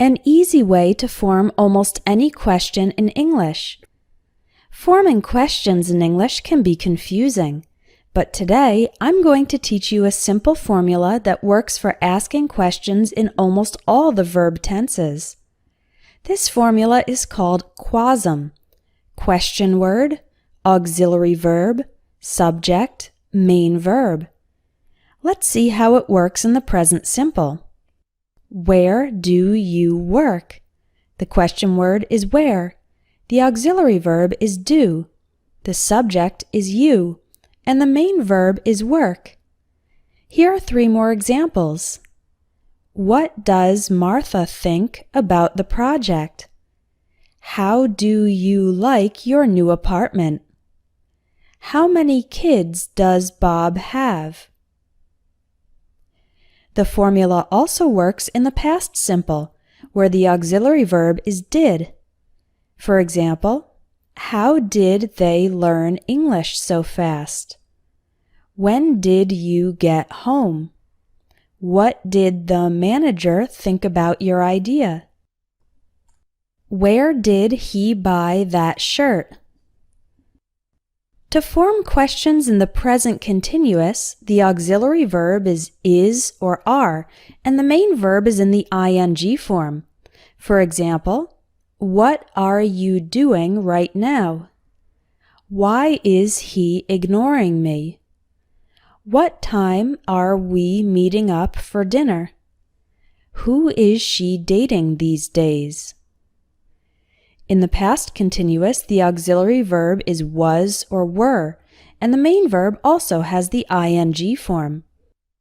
An easy way to form almost any question in English. Forming questions in English can be confusing, but today I'm going to teach you a simple formula that works for asking questions in almost all the verb tenses. This formula is called QASM: question word, auxiliary verb, subject, main verb. Let's see how it works in the present simple. Where do you work? The question word is where. The auxiliary verb is do. The subject is you. And the main verb is work. Here are 3 more examples. What does Martha think about the project? How do you like your new apartment? How many kids does Bob have? The formula also works in the past simple, where the auxiliary verb is did. For example, how did they learn English so fast? When did you get home? What did the manager think about your idea? Where did he buy that shirt? To form questions in the present continuous, the auxiliary verb is or are, and the main verb is in the ing form. For example, what are you doing right now? Why is he ignoring me? What time are we meeting up for dinner? Who is she dating these days? In the past continuous, the auxiliary verb is was or were, and the main verb also has the ing form.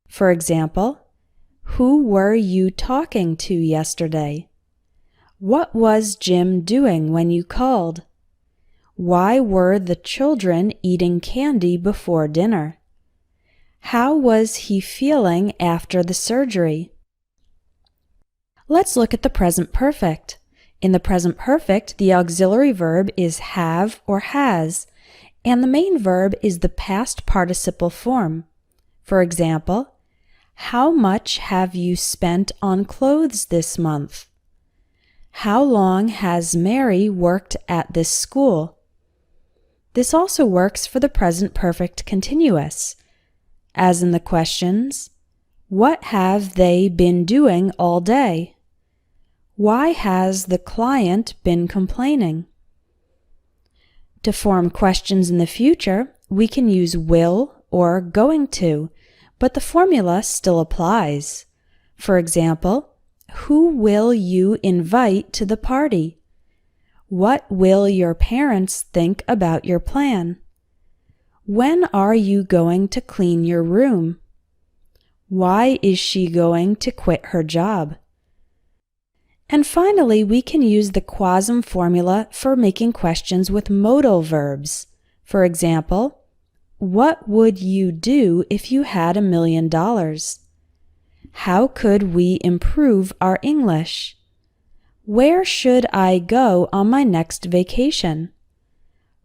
For example, who were you talking to yesterday? What was Jim doing when you called? Why were the children eating candy before dinner? How was he feeling after the surgery? Let's look at the present perfect. In the present perfect, the auxiliary verb is have or has, and the main verb is the past participle form. For example, how much have you spent on clothes this month? How long has Mary worked at this school? This also works for the present perfect continuous. As in the questions, what have they been doing all day? Why has the client been complaining? To form questions in the future, we can use will or going to, but the formula still applies. For example, who will you invite to the party? What will your parents think about your plan? When are you going to clean your room? Why is she going to quit her job? And finally, we can use the QASM formula for making questions with modal verbs. For example, what would you do if you had $1 million? How could we improve our English? Where should I go on my next vacation?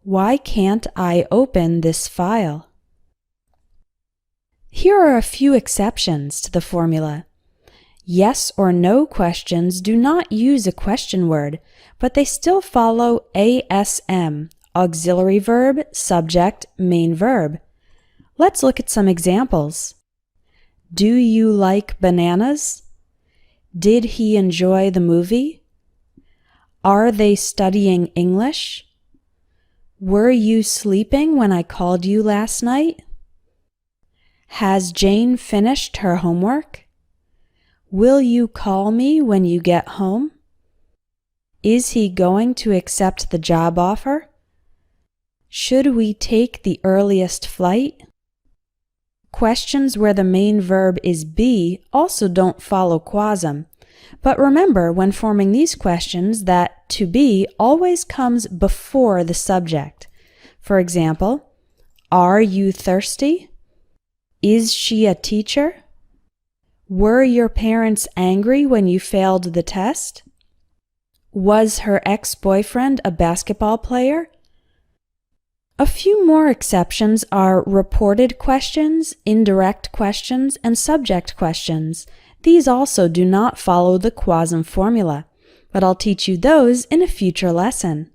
Why can't I open this file? Here are a few exceptions to the formula. Yes or no questions do not use a question word, but they still follow ASM, auxiliary verb, subject, main verb. Let's look at some examples. Do you like bananas? Did he enjoy the movie? Are they studying English? Were you sleeping when I called you last night? Has Jane finished her homework? Will you call me when you get home? Is he going to accept the job offer? Should we take the earliest flight? Questions where the main verb is be also don't follow QASM. But remember when forming these questions that to be always comes before the subject. For example, are you thirsty? Is she a teacher? Were your parents angry when you failed the test? Was her ex-boyfriend a basketball player? A few more exceptions are reported questions, indirect questions, and subject questions. These also do not follow the QASM formula. but I'll teach you those in a future lesson.